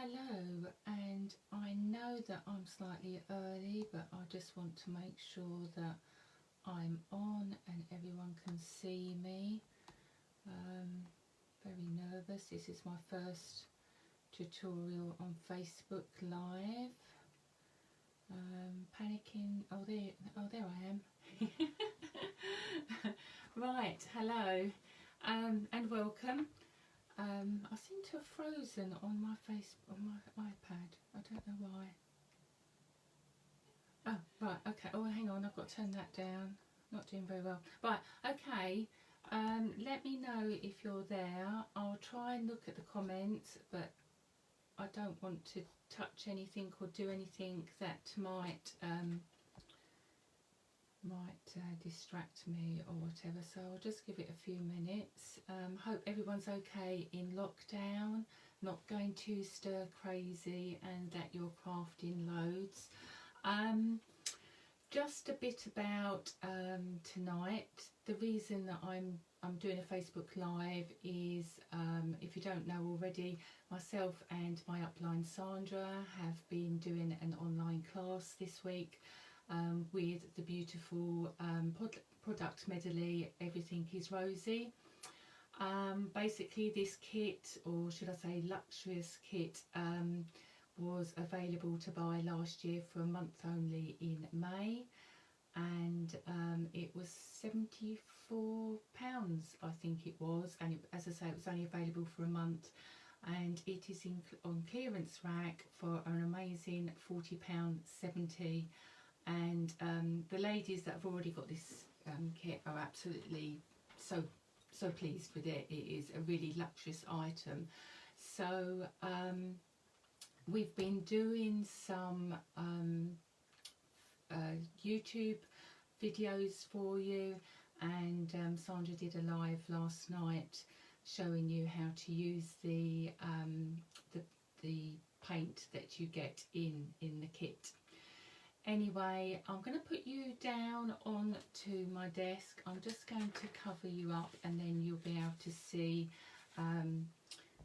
Hello, and I know that I'm slightly early, but I just want to make sure that I'm on and everyone can see me. Very nervous. This is my first tutorial on Facebook Live. Panicking. Oh, there I am. Right. Hello, and welcome. I seem to have frozen on my my iPad. I don't know why. Oh, right, okay. Oh, hang on, I've got to turn that down. Not doing very well. Right, okay. Let me know if you're there. I'll try and look at the comments, but I don't want to touch anything or do anything that might distract me or whatever, so I'll just give it a few minutes. Hope everyone's okay in lockdown, not going too stir crazy, and that you're crafting loads. Just a bit about tonight. The reason that I'm doing a Facebook Live is, if you don't know already, myself and my upline Sandra have been doing an online class this week with the beautiful product medley Everything is Rosy. Basically this kit, or should I say luxurious kit, was available to buy last year for a month only in May, and it was £74 I think it was, and as I say, it was only available for a month, and it is on clearance rack for an amazing £40.70. And the ladies that have already got this kit are absolutely so pleased with it. It is a really luxurious item. So we've been doing some YouTube videos for you, and Sandra did a live last night showing you how to use the paint that you get in the kit. Anyway, I'm going to put you down onto my desk. I'm just going to cover you up, and then you'll be able to see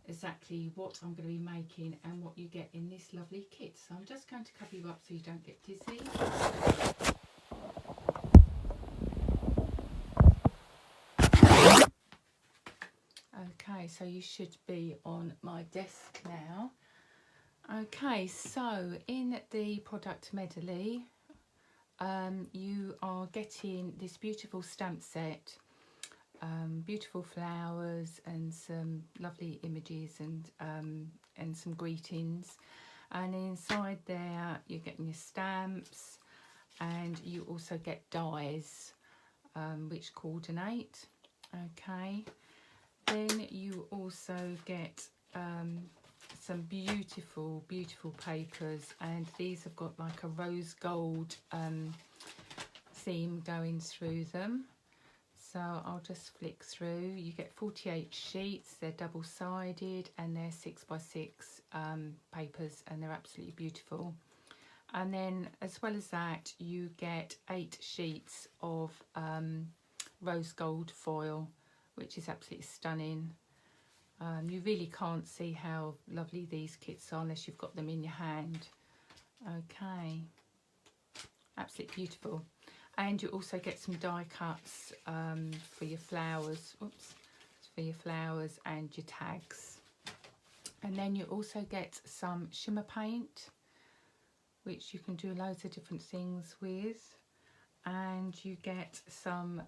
exactly what I'm going to be making and what you get in this lovely kit. So I'm just going to cover you up so you don't get dizzy. Okay, so you should be on my desk now. Okay, so in the product medley, you are getting this beautiful stamp set, beautiful flowers and some lovely images and some greetings, and inside there you're getting your stamps, and you also get dies which coordinate. Okay, then you also get some beautiful papers, and these have got like a rose gold theme going through them. So I'll just flick through. You get 48 sheets. They're double-sided and they're 6x6 papers, and they're absolutely beautiful. And then as well as that, you get 8 sheets of rose gold foil, which is absolutely stunning. You really can't see how lovely these kits are unless you've got them in your hand. Okay, absolutely beautiful. And you also get some die cuts for your flowers. Oops, for your flowers and your tags. And then you also get some shimmer paint, which you can do loads of different things with. And you get some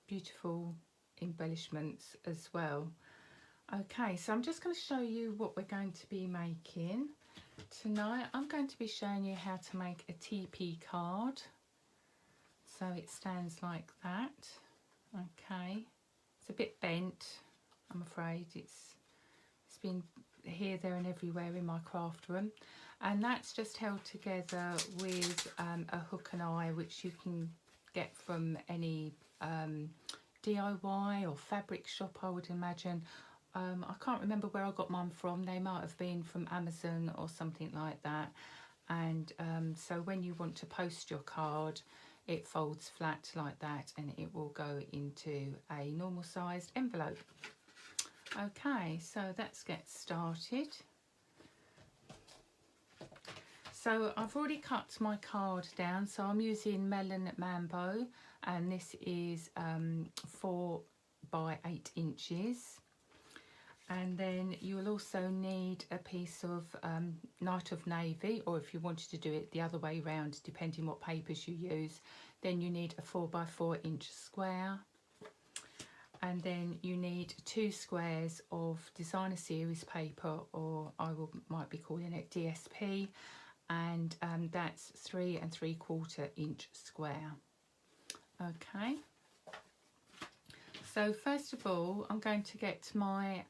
beautiful embellishments as well. Okay, so I'm just going to show you what we're going to be making tonight. I'm going to be showing you how to make a TeePee card. So it stands like that. Okay, it's a bit bent, I'm afraid. It's been here, there and everywhere in my craft room, and that's just held together with a hook and eye, which you can get from any DIY or fabric shop, I would imagine. I can't remember where I got mine from. They might have been from Amazon or something like that. And so when you want to post your card, it folds flat like that, and it will go into a normal sized envelope. Okay, so let's get started. So I've already cut my card down, so I'm using Melon Mambo, and this is 4 by 8 inches. And then you'll also need a piece of Night of Navy, or if you wanted to do it the other way round, depending what papers you use, then you need a 4 by 4 inch square. And then you need 2 squares of Designer Series paper, or might be calling it DSP, and that's 3 3/4 inch square. Okay. So first of all, I'm going to get my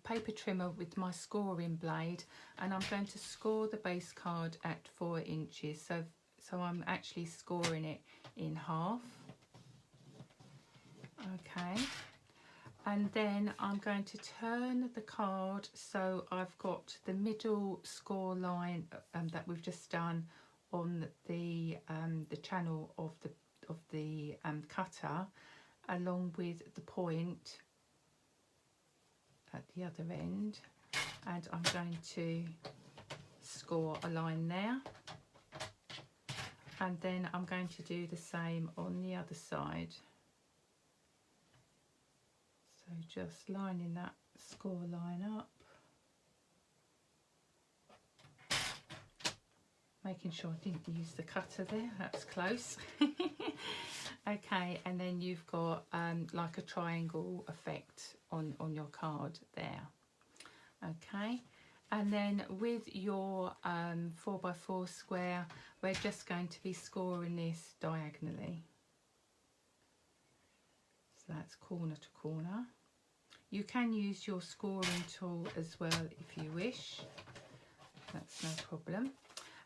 paper trimmer with my scoring blade, and I'm going to score the base card at 4 inches. So I'm actually scoring it in half. Okay. And then I'm going to turn the card so I've got the middle score line that we've just done on the channel of the cutter, along with the point at the other end, and I'm going to score a line there, and then I'm going to do the same on the other side. So just lining that score line up, making sure I didn't use the cutter there, that's close. Okay, and then you've got like a triangle effect on your card there. Okay, and then with your 4 by 4 square, we're just going to be scoring this diagonally. So that's corner to corner. You can use your scoring tool as well if you wish, that's no problem.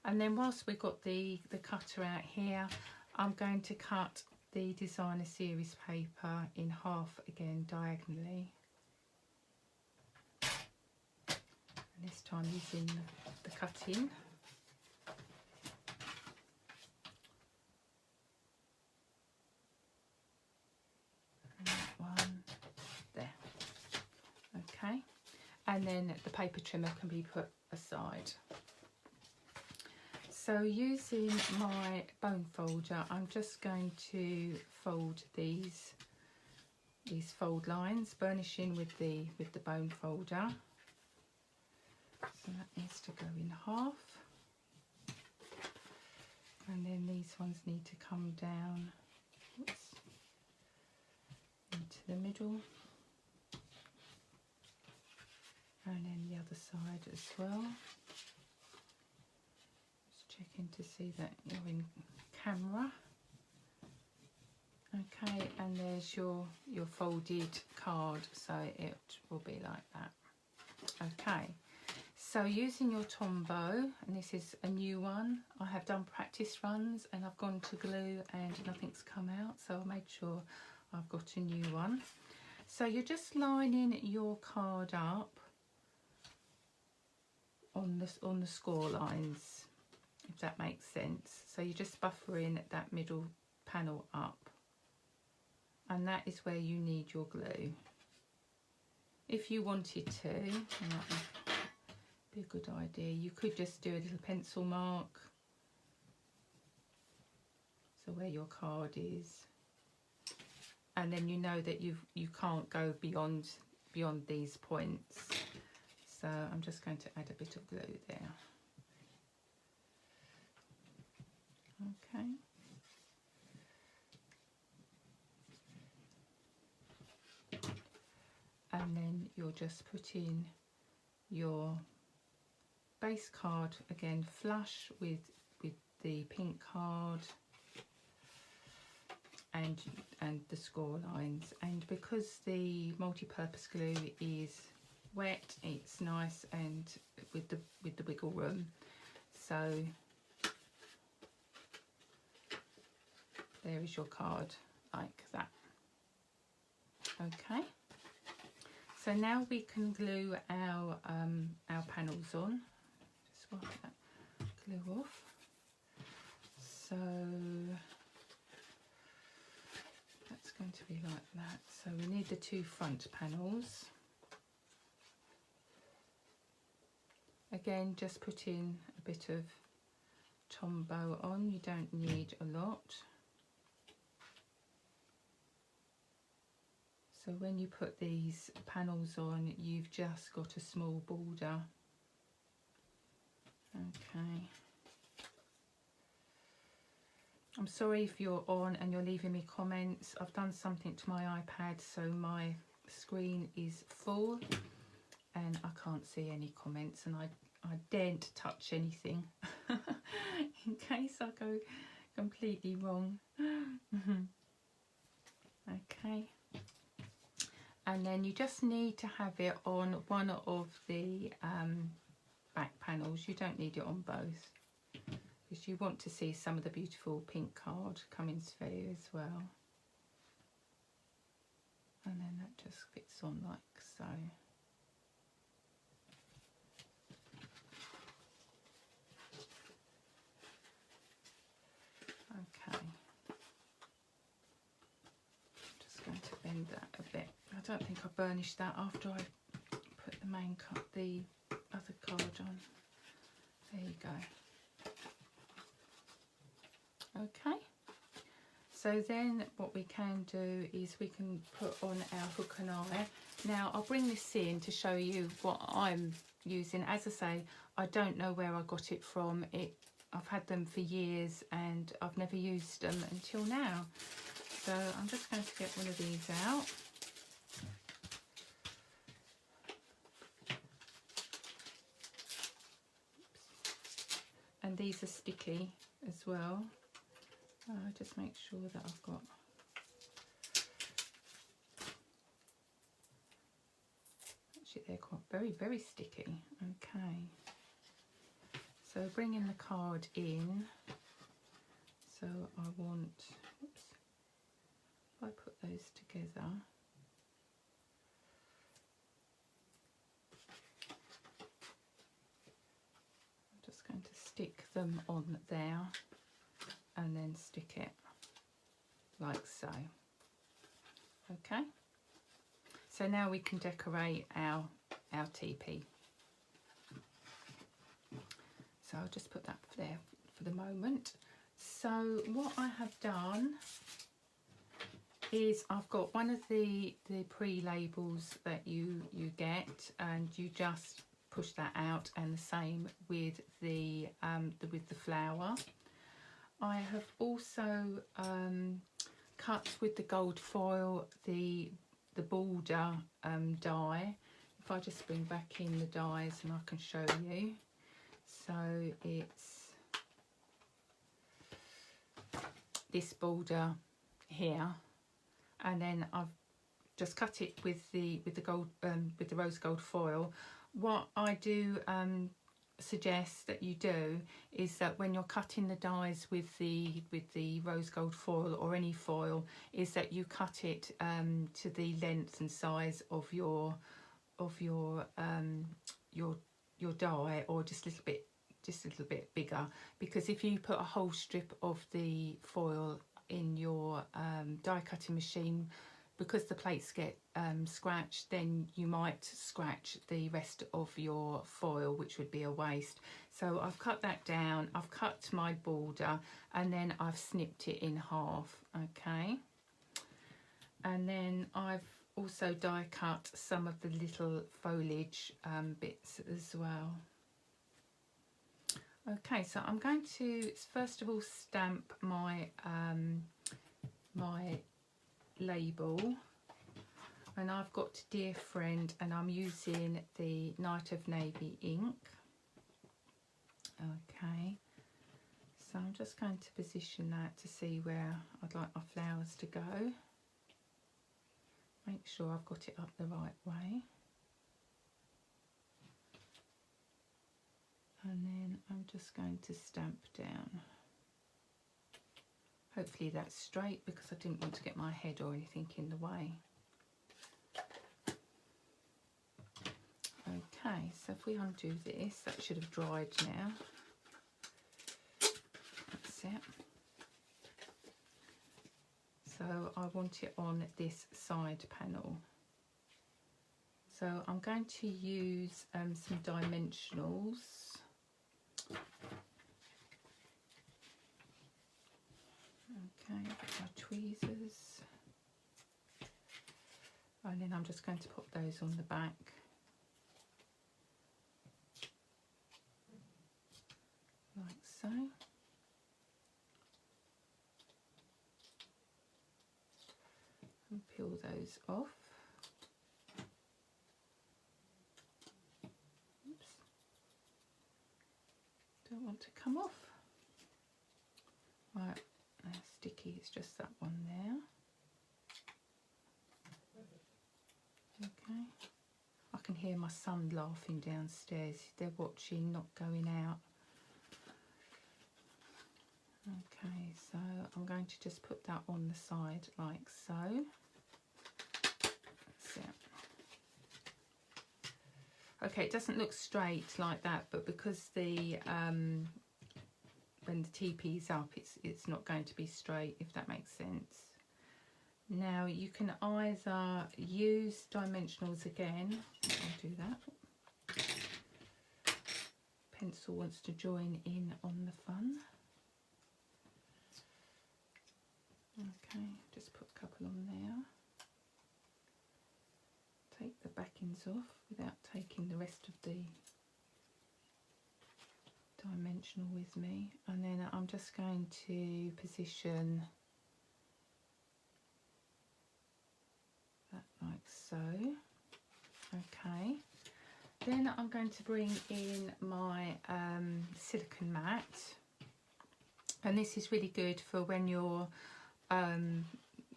And then whilst we've got the cutter out here, I'm going to cut the Designer Series paper in half again diagonally, and this time using the cutting. And that one there. Okay, and then the paper trimmer can be put aside. So using my bone folder, I'm just going to fold these fold lines, burnishing with the bone folder. So that needs to go in half, and then these ones need to come down into the middle, and then the other side as well. Checking to see that you're in camera. Okay, and there's your folded card, so it will be like that. Okay, so using your Tombow, and this is a new one, I have done practice runs and I've gone to glue and nothing's come out, so I made sure I've got a new one. So you're just lining your card up on the score lines, if that makes sense. So you're just buffering that middle panel up, and that is where you need your glue. If you wanted to, that would be a good idea, you could just do a little pencil mark, so where your card is, and then you know that you can't go beyond these points. So I'm just going to add a bit of glue there. Okay. And then you'll just put in your base card again, flush with the pink card and the score lines. And because the multi-purpose glue is wet, it's nice and with the wiggle room. So there is your card like that. Okay. So now we can glue our panels on. Just wipe that glue off. So that's going to be like that. So we need the 2 front panels. Again, just put in a bit of Tombow on. You don't need a lot. So when you put these panels on, you've just got a small border. Okay. I'm sorry if you're on and you're leaving me comments. I've done something to my iPad, so my screen is full and I can't see any comments, and I daren't touch anything in case I go completely wrong. Okay. And then you just need to have it on one of the back panels. You don't need it on both, because you want to see some of the beautiful pink card coming through as well. And then that just fits on like so. Okay. Just going to bend that a bit. I don't think I burnished that after I put the main cut, the other card on. There you go. Okay. So then what we can do is we can put on our hook and eye. Now I'll bring this in to show you what I'm using. As I say, I don't know where I got it from. I've had them for years and I've never used them until now. So I'm just going to get one of these out. And these are sticky as well. Just make sure that I've got actually they're quite very sticky. Okay, so bringing the card in, so I want, oops, if I put those together, I'm just going to stick them on there and then stick it like so. Okay, so now we can decorate our TeePee. So I'll just put that there for the moment. So what I have done is I've got one of the pre-labels that you get, and you just push that out, and the same with the flower. I have also cut with the gold foil the border die. If I just bring back in the dies and I can show you. So it's this border here, and then I've just cut it with the gold with the rose gold foil. What I do suggest that you do is that when you're cutting the dies with the rose gold foil or any foil, is that you cut it to the length and size of your die, or just a little bit bigger, because if you put a whole strip of the foil in your die cutting machine, because the plates get scratched, then you might scratch the rest of your foil, which would be a waste. So I've cut that down, I've cut my border, and then I've snipped it in half. Okay, and then I've also die cut some of the little foliage bits as well. Okay, so I'm going to first of all stamp my my label, and I've got Dear Friend, and I'm using the Night of Navy ink. Okay, so I'm just going to position that to see where I'd like my flowers to go. Make sure I've got it up the right way. And then I'm just going to stamp down. Hopefully that's straight, because I didn't want to get my head or anything in the way. Okay, so if we undo this, that should have dried now. That's it. So I want it on this side panel. So I'm going to use some dimensionals. Okay, my tweezers. And then I'm just going to pop those on the back. Like so. And peel those off. Oops. Don't want to come off. Right, they're sticky, it's just that one there. Okay. I can hear my son laughing downstairs. They're watching, not going out. Okay, so I'm going to just put that on the side like so. That's it. Okay, it doesn't look straight like that, but because the when the TeePee is up, it's not going to be straight, if that makes sense. Now you can either use dimensionals again. I'll do that. Pencil wants to join in on the fun. Okay, just put a couple on there. Take the backings off without taking the rest of the dimensional with me, and then I'm just going to position that like so. Okay, then I'm going to bring in my silicone mat, and this is really good for when you're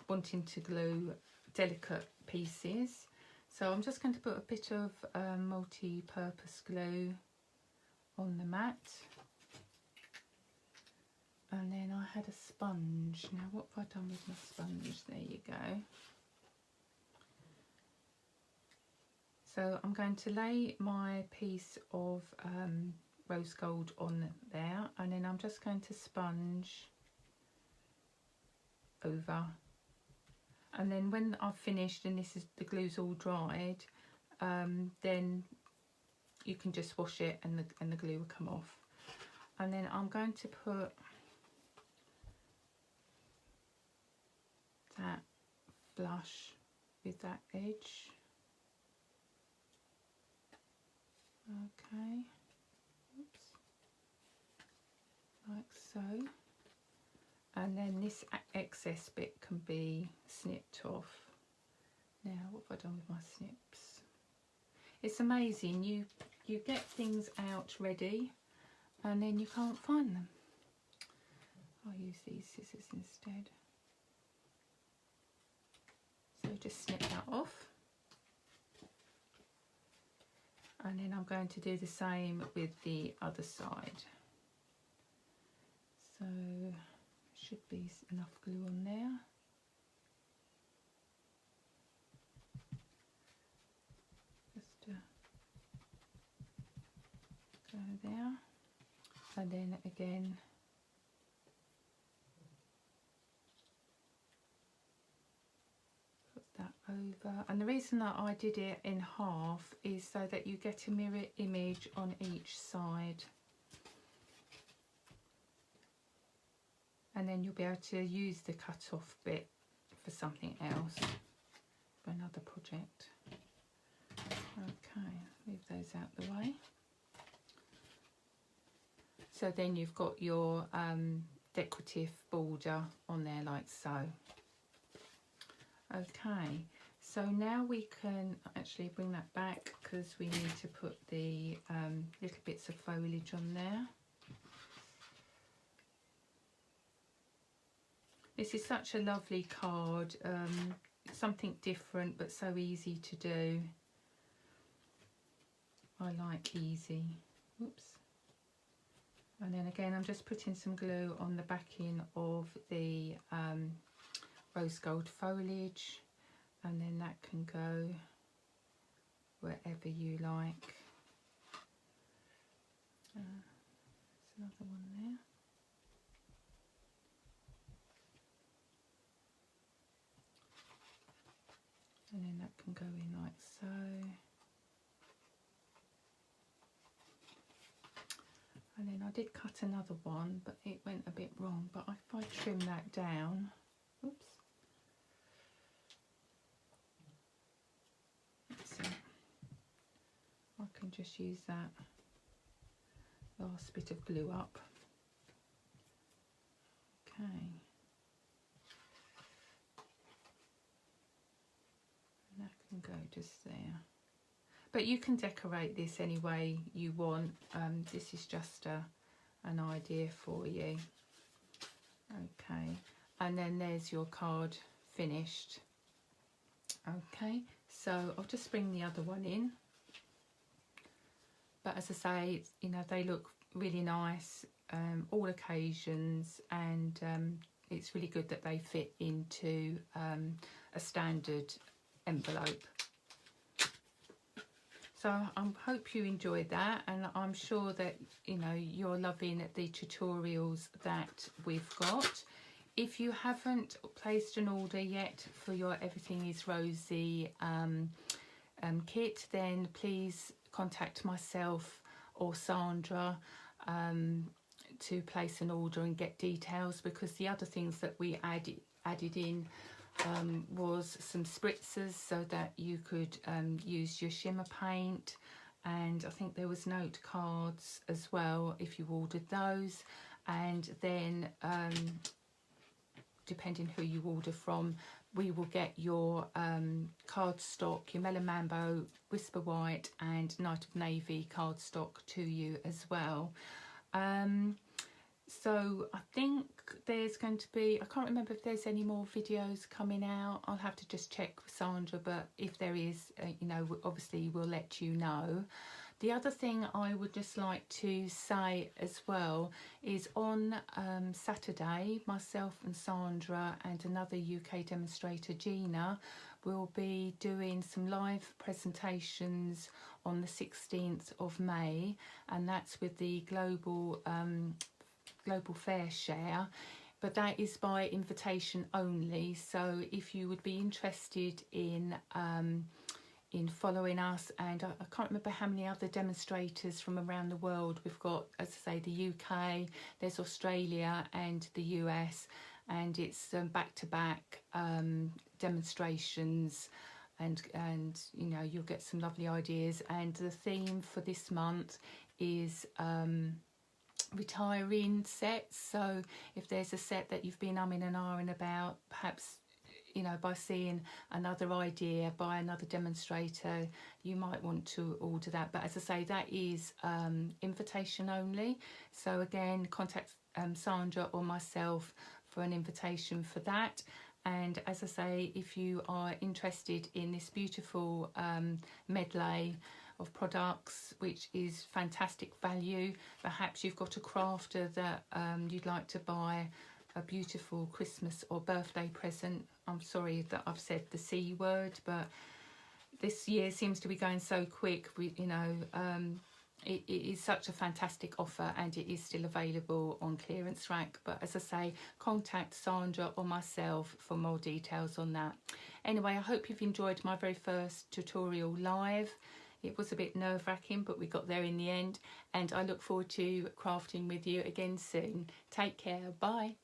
wanting to glue delicate pieces. So I'm just going to put a bit of multi-purpose glue on the mat, and then I had a sponge. Now what have I done with my sponge? There you go. So I'm going to lay my piece of rose gold on there, and then I'm just going to sponge over, and then when I've finished and the glue's all dried, then you can just wash it and the glue will come off. And then I'm going to put that flush with that edge. Okay, oops, like so. And then this excess bit can be snipped off. Now, what have I done with my snips? It's amazing, you get things out ready and then you can't find them. I'll use these scissors instead. So just snip that off. And then I'm going to do the same with the other side. So should be enough glue on there. Just go there, and then again put that over. And the reason that I did it in half is so that you get a mirror image on each side. And then you'll be able to use the cut off bit for something else, for another project. Okay, move those out the way. So then you've got your decorative border on there like so. Okay, so now we can actually bring that back because we need to put the little bits of foliage on there. This is such a lovely card, something different but so easy to do. I like easy. Oops. And then again I'm just putting some glue on the backing of the rose gold foliage, and then that can go wherever you like. There's another one there. And then that can go in like so. And then I did cut another one, but it went a bit wrong. But if I trim that down, oops, that's it. I can just use that last bit of glue up. Okay. And that can go just there. But you can decorate this any way you want. This is just an idea for you. Okay, and then there's your card finished. Okay, so I'll just bring the other one in. But as I say, you know, they look really nice, all occasions, and it's really good that they fit into a standard envelope. So I hope you enjoyed that, and I'm sure that, you know, you're loving the tutorials that we've got. If you haven't placed an order yet for your Everything is Rosy kit, then please contact myself or Sandra to place an order and get details, because the other things that we added in was some spritzers so that you could use your shimmer paint, and I think there was note cards as well if you ordered those. And then depending who you order from, we will get your cardstock, your Melon Mambo, Whisper White and Night of Navy cardstock to you as well. So I think there's going to be, I can't remember if there's any more videos coming out. I'll have to just check with Sandra, but if there is, you know, obviously we'll let you know. The other thing I would just like to say as well is on Saturday, myself and Sandra and another UK demonstrator, Gina, will be doing some live presentations on the 16th of May, and that's with the Global Fair Share, but that is by invitation only. So if you would be interested in following us, and I can't remember how many other demonstrators from around the world we've got, as I say, the UK, there's Australia and the US, and it's back-to-back demonstrations, and you know, you'll get some lovely ideas. And the theme for this month is retiring sets. So if there's a set that you've been umming and ahhing about, perhaps, you know, by seeing another idea by another demonstrator, you might want to order that. But as I say, that is invitation only. So again, contact Sandra or myself for an invitation for that. And as I say, if you are interested in this beautiful medley of products, which is fantastic value, perhaps you've got a crafter that you'd like to buy a beautiful Christmas or birthday present. I'm sorry that I've said the C word, but this year seems to be going so quick. You know, it is such a fantastic offer, and it is still available on clearance rack. But as I say, contact Sandra or myself for more details on that. Anyway, I hope you've enjoyed my very first tutorial live. It was a bit nerve-wracking, but we got there in the end, and I look forward to crafting with you again soon. Take care. Bye.